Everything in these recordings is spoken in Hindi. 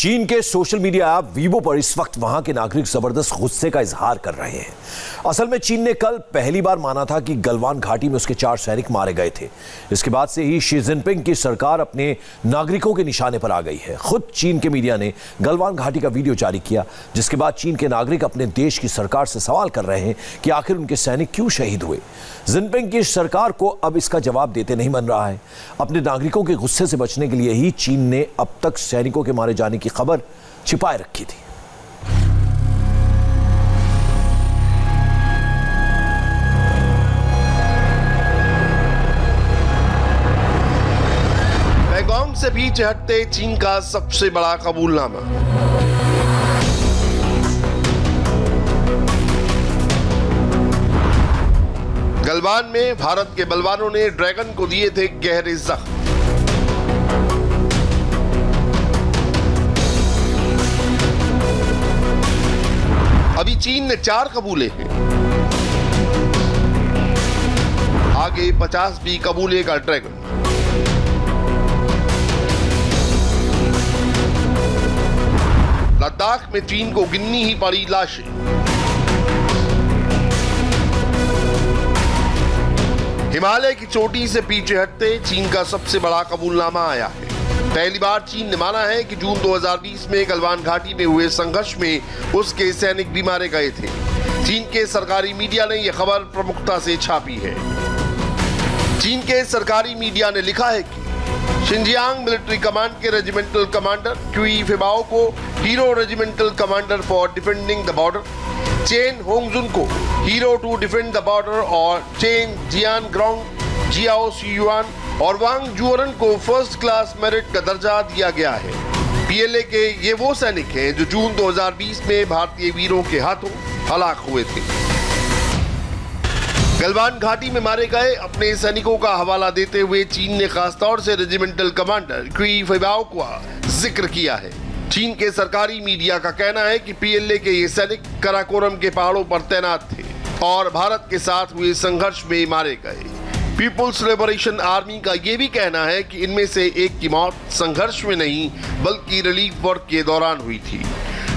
चीन के सोशल मीडिया ऐप वीबो पर इस वक्त वहां के नागरिक जबरदस्त गुस्से का इजहार कर रहे हैं। असल में चीन ने कल पहली बार माना था कि गलवान घाटी में उसके 4 सैनिक मारे गए थे। इसके बाद से ही शी जिनपिंग की सरकार अपने नागरिकों के निशाने पर आ गई है। खुद चीन के मीडिया ने गलवान घाटी का वीडियो जारी किया, जिसके बाद चीन के नागरिक अपने देश की सरकार से सवाल कर रहे हैं कि आखिर उनके सैनिक क्यों शहीद हुए। जिनपिंग की सरकार को अब इसका जवाब देते नहीं बन रहा है। अपने नागरिकों के गुस्से से बचने के लिए ही चीन ने अब तक सैनिकों के मारे जाने की खबर छिपाए रखी थी। पैंगोंग से पीछे हटते चीन का सबसे बड़ा कबूलनामा। गलवान में भारत के बलवानों ने ड्रैगन को दिए थे गहरे जख्म। अभी चीन ने 4 कबूले हैं, आगे 50 भी कबूलेगा ड्रैगन। लद्दाख में चीन को गिननी ही पड़ी लाशें। हिमालय की चोटी से पीछे हटते चीन का सबसे बड़ा कबूलनामा आया है। पहली बार चीन ने माना है कि जून 2020 में गलवान घाटी में हुए संघर्ष में उसके सैनिक भी मारे गए थे। चीन के सरकारी मीडिया ने यह खबर प्रमुखता से छापी है। चीन के सरकारी मीडिया ने लिखा है कि शिनजियांग मिलिट्री कमांड के रेजिमेंटल कमांडर क्वी फेबाओ को hero regimental commander for defending the border, Chen Hongjun को hero to defend the border और चेन जियानग्रोंग, जियाओ सियुआन और वांग जुअरन को फर्स्ट क्लास मेरिट का दर्जा दिया गया है। पीएलए के ये वो सैनिक हैं जो जून 2020 में भारतीय वीरों के हाथों हलाक हुए थे। गलवान घाटी में मारे गए अपने सैनिकों का हवाला देते हुए चीन ने खासतौर से रेजिमेंटल कमांडर क्वी फेबाओ का जिक्र किया है। चीन के सरकारी मीडिया का कहना है कि पीएलए के ये सैनिक कराकोरम के पहाड़ों पर तैनात थे और भारत के साथ हुए संघर्ष में मारे गए। पीपुल्स लिबरेशन आर्मी का यह भी कहना है कि इनमें से एक की मौत संघर्ष में नहीं बल्कि रिलीफ वर्क के दौरान हुई थी।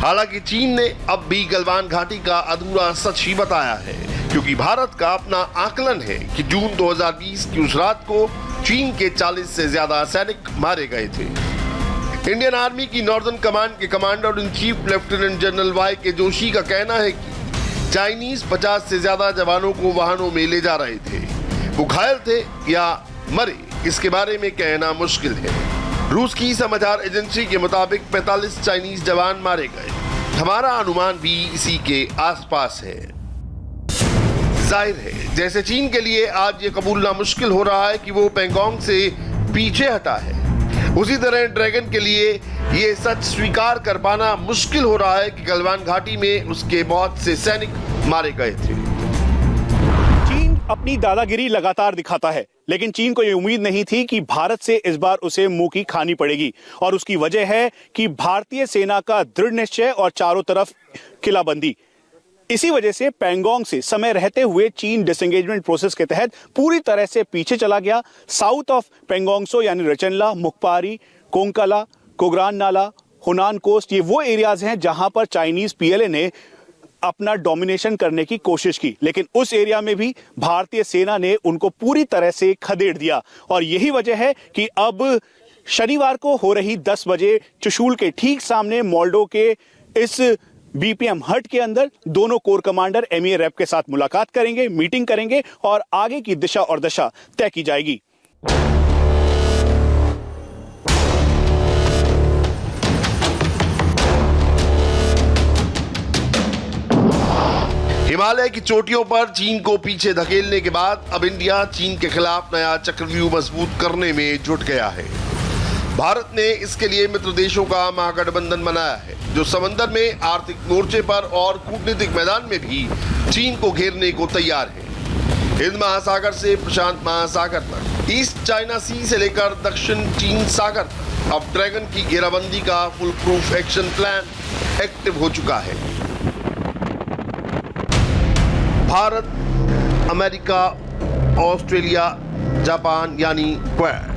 हालांकि चीन ने अब भी गलवान घाटी का अधूरा सच ही बताया है, क्योंकि भारत का अपना आकलन है कि जून 2020 की उस रात को चीन के 40 से ज्यादा सैनिक मारे गए थे। इंडियन आर्मी की नॉर्दर्न कमांड के commander in chief lieutenant general Y K Joshi का कहना है कि चाइनीज 50 से ज्यादा जवानों को वाहनों में ले जा रहे थे। वो घायल थे या मरे, इसके बारे में कहना मुश्किल है। रूस की समाचार एजेंसी के मुताबिक 45 चाइनीज जवान मारे गए। हमारा अनुमान भी इसी के आसपास है। जाहिर है, जैसे चीन के लिए आज ये कबूलना मुश्किल हो रहा है कि वो पैंगोंग से पीछे हटा है, उसी तरह ड्रैगन के लिए ये सच स्वीकार कर पाना मुश्किल हो रहा है कि गलवान घाटी में उसके बहुत से सैनिक मारे गए थे। चीन अपनी दादागिरी लगातार दिखाता है, लेकिन चीन को ये उम्मीद नहीं थी कि भारत से इस बार उसे मुंह की खानी पड़ेगी, और उसकी वजह है कि भारतीय सेना का दृढ़ निश्चय और चारों तरफ किलाबंदी। इसी वजह से पैंगोंग से समय रहते हुए चीन डिसएंगेजमेंट प्रोसेस के तहत पूरी तरह से पीछे चला गया। साउथ ऑफ पैंगोंगसो यानी रचनला, मुखपारी, कोंकाला, कोग्रान नाला, हुनान कोस्ट, ये वो एरियाज हैं जहां पर चाइनीज पीएलए ने अपना डोमिनेशन करने की कोशिश की, लेकिन उस एरिया में भी भारतीय सेना ने उनको पूरी तरह से खदेड़ दिया। और यही वजह है कि अब शनिवार को हो रही 10 बजे चुशूल के ठीक सामने मोल्डो के इस बीपीएम हट के अंदर दोनों कोर कमांडर एमए रैप के साथ मुलाकात करेंगे, मीटिंग करेंगे और आगे की दिशा और दशा तय की जाएगी। हिमालय की चोटियों पर चीन को पीछे धकेलने के बाद अब इंडिया चीन के खिलाफ नया चक्रव्यूह मजबूत करने में जुट गया है। भारत ने इसके लिए मित्र देशों का महागठबंधन बनाया है, जो समंदर में आर्थिक मोर्चे पर और कूटनीतिक मैदान में भी चीन को घेरने को तैयार है। हिंद महासागर से प्रशांत महासागर तक, ईस्ट चाइना सी से लेकर दक्षिण चीन सागर तक अब ड्रैगन की घेराबंदी का full proof action plan active हो चुका है। भारत, अमेरिका, ऑस्ट्रेलिया, जापान यानी क्वाड,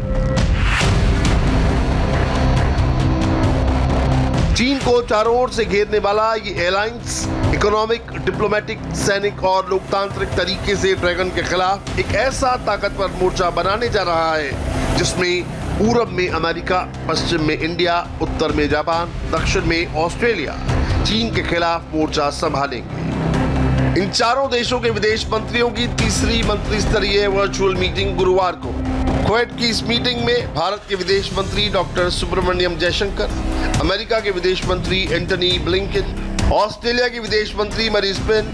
चीन को चारों ओर से घेरने वाला ये अलायंस इकोनॉमिक, डिप्लोमेटिक, सैनिक और लोकतांत्रिक तरीके से ड्रैगन के खिलाफ एक ऐसा ताकतवर मोर्चा बनाने जा रहा है जिसमें पूरब में अमेरिका, पश्चिम में इंडिया, उत्तर में जापान, दक्षिण में ऑस्ट्रेलिया चीन के खिलाफ मोर्चा संभालेंगे। इन चारों देशों के विदेश मंत्रियों की तीसरी मंत्री स्तरीय वर्चुअल मीटिंग गुरुवार को कुवैत की इस मीटिंग में भारत के विदेश मंत्री डॉक्टर सुब्रमण्यम जयशंकर, अमेरिका के विदेश मंत्री एंटनी ब्लिंकन, ऑस्ट्रेलिया के विदेश मंत्री मैरिस पेन,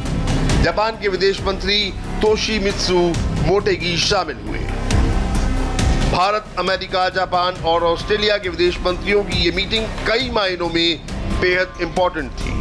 जापान के विदेश मंत्री तोशिमित्सु मोटेगी शामिल हुए। भारत, अमेरिका, जापान और ऑस्ट्रेलिया के विदेश मंत्रियों की ये मीटिंग कई मायनों में बेहद इंपॉर्टेंट थी।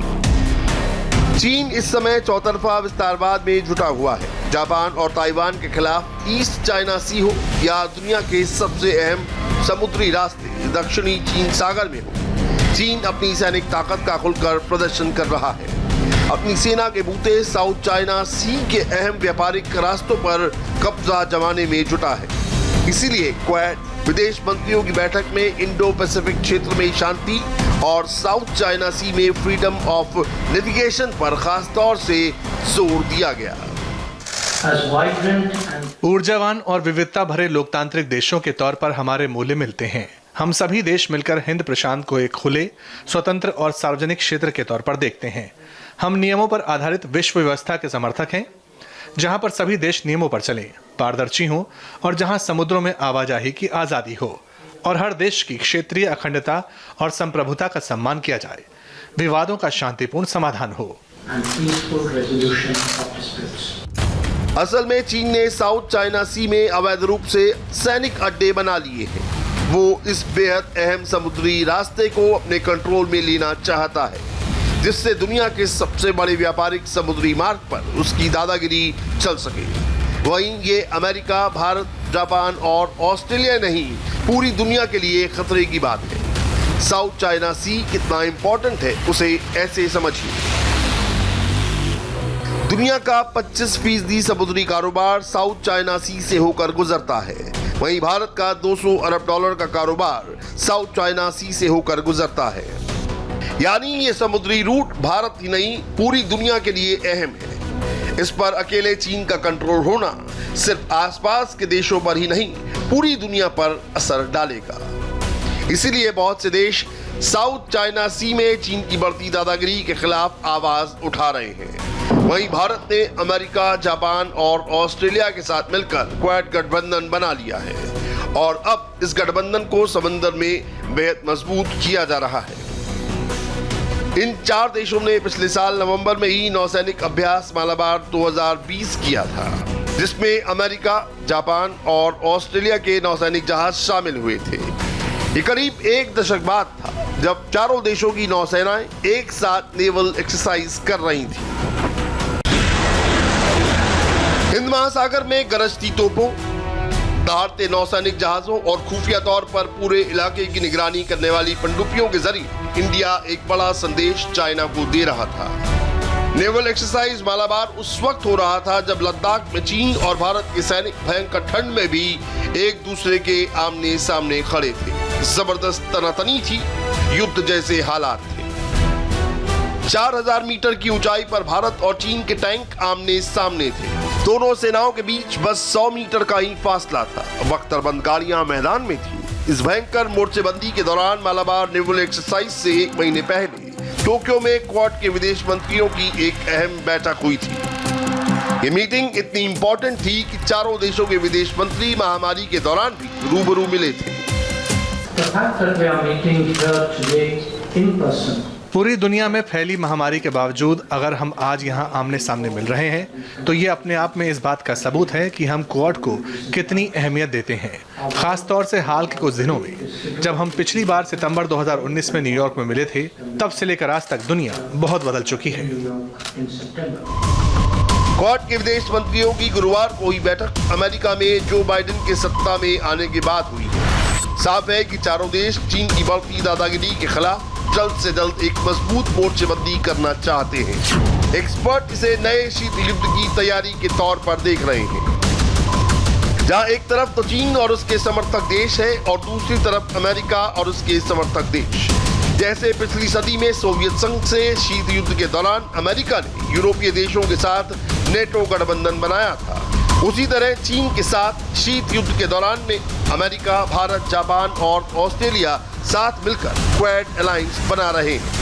चीन इस समय चौतरफा विस्तारवाद में जुटा हुआ है। जापान और ताइवान के खिलाफ ईस्ट चाइना सी हो या दुनिया के सबसे अहम समुद्री रास्ते दक्षिणी चीन सागर में हो, चीन अपनी सैनिक ताकत का खुलकर प्रदर्शन कर रहा है। अपनी सेना के बूते साउथ चाइना सी के अहम व्यापारिक रास्तों पर कब्जा जमाने में जुटा है। इसीलिए कुवैत विदेश मंत्रियों की बैठक में इंडो पैसिफिक क्षेत्र में शांति और साउथ चाइना सी में फ्रीडम ऑफ नेविगेशन पर खास तौर से जोर दिया गया। ऊर्जावान और विविधता भरे लोकतांत्रिक देशों के तौर पर हमारे मूल्य मिलते हैं। हम सभी देश मिलकर हिंद प्रशांत को एक खुले, स्वतंत्र और सार्वजनिक क्षेत्र के तौर पर देखते हैं। हम नियमों पर आधारित विश्व व्यवस्था के समर्थक हैं, जहां पर सभी देश नियमों पर चलें, पारदर्शी हों और जहां समुद्रों में आवाजाही की आजादी हो और हर देश की क्षेत्रीय अखंडता और संप्रभुता का सम्मान किया जाए, विवादों का शांतिपूर्ण समाधान हो। असल में चीन ने साउथ चाइना सी में अवैध रूप से सैनिक अड्डे बना लिए हैं। वो इस बेहद अहम समुद्री रास्ते को अपने कंट्रोल में लेना चाहता है, जिससे दुनिया के सबसे बड़े व्यापारिक समुद्री मार्ग पर उसकी दादागिरी चल सके। वहीं ये अमेरिका, भारत, जापान और ऑस्ट्रेलिया नहीं, पूरी दुनिया के लिए खतरे की बात है। साउथ चाइना सी कितना इंपॉर्टेंट है उसे ऐसे समझिए। दुनिया का 25% समुद्री कारोबार साउथ चाइना सी से होकर गुजरता है। वहीं भारत का 200 अरब डॉलर का कारोबार साउथ चाइना सी से होकर गुजरता है। यानी ये समुद्री रूट भारत ही नहीं, पूरी दुनिया के लिए अहम है। इस पर अकेले चीन का कंट्रोल होना सिर्फ आसपास के देशों पर ही नहीं, पूरी दुनिया पर असर डालेगा। इसीलिए बहुत से देश साउथ चाइना सी में चीन की बढ़ती दादागिरी के खिलाफ आवाज उठा रहे हैं। वहीं भारत ने अमेरिका, जापान और ऑस्ट्रेलिया के साथ मिलकर क्वाड गठबंधन बना लिया है और अब इस गठबंधन को समंदर में बेहद मजबूत किया जा रहा है। इन चार देशों ने पिछले साल नवंबर में ही नौसैनिक अभ्यास मालाबार 2020 किया था, जिसमें अमेरिका, जापान और ऑस्ट्रेलिया के नौसैनिक जहाज शामिल हुए थे। ये करीब एक दशक बाद था जब चारों देशों की नौसेनाएं एक साथ नेवल एक्सरसाइज कर रही थी। हिंद महासागर में गरजती तोपों, दहाड़ते नौसैनिक जहाजों और खुफिया तौर पर पूरे इलाके की निगरानी करने वाली पनडुब्बियों के जरिए इंडिया एक बड़ा संदेश चाइना को दे रहा था। नेवल एक्सरसाइज मालाबार उस वक्त हो रहा था जब लद्दाख में चीन और भारत के सैनिक भयंकर ठंड में भी एक दूसरे के आमने सामने खड़े थे। जबरदस्त तनातनी थी, युद्ध जैसे हालात थे। 4000 मीटर की ऊंचाई पर भारत और चीन के टैंक आमने सामने थे। दोनों सेनाओं के बीच बस 100 मीटर का ही फासला था। बख्तरबंद गाड़ियां मैदान में थी। इस भयंकर मोर्चेबंदी के दौरान मालाबार नेवल एक्सरसाइज से 1 महीने पहले टोक्यो में क्वाड के विदेश मंत्रियों की एक अहम बैठक हुई थी। ये मीटिंग इतनी इंपॉर्टेंट थी कि चारों देशों के विदेश मंत्री महामारी के दौरान भी रूबरू मिले थे। पूरी दुनिया में फैली महामारी के बावजूद अगर हम आज यहाँ आमने सामने मिल रहे हैं तो ये अपने आप में इस बात का सबूत है कि हम क्वाड को कितनी अहमियत देते हैं। खास तौर से हाल के कुछ दिनों में जब हम पिछली बार सितंबर 2019 में न्यूयॉर्क में मिले थे, तब से लेकर आज तक दुनिया बहुत बदल चुकी है। क्वाड के विदेश मंत्रियों की गुरुवार को हुई बैठक अमेरिका में जो बाइडेन के सत्ता में आने के बाद हुई है। साफ है कि चारों देश चीन की बढ़ती दादागिरी के खिलाफ जल्द से जल्द एक मजबूत मोर्चेबंदी करना चाहते हैं। एक्सपर्ट इसे नए शीत युद्ध की तैयारी के तौर पर देख रहे हैं, जहां एक तरफ तो चीन और उसके समर्थक देश है और दूसरी तरफ अमेरिका और उसके समर्थक देश। जैसे पिछली सदी में सोवियत संघ से शीत युद्ध के दौरान अमेरिका ने यूरोपीय देशों के साथ नेटो गठबंधन बनाया था, उसी तरह चीन के साथ शीत युद्ध के दौरान में अमेरिका, भारत, जापान और ऑस्ट्रेलिया साथ मिलकर क्वाड अलायंस बना रहे हैं।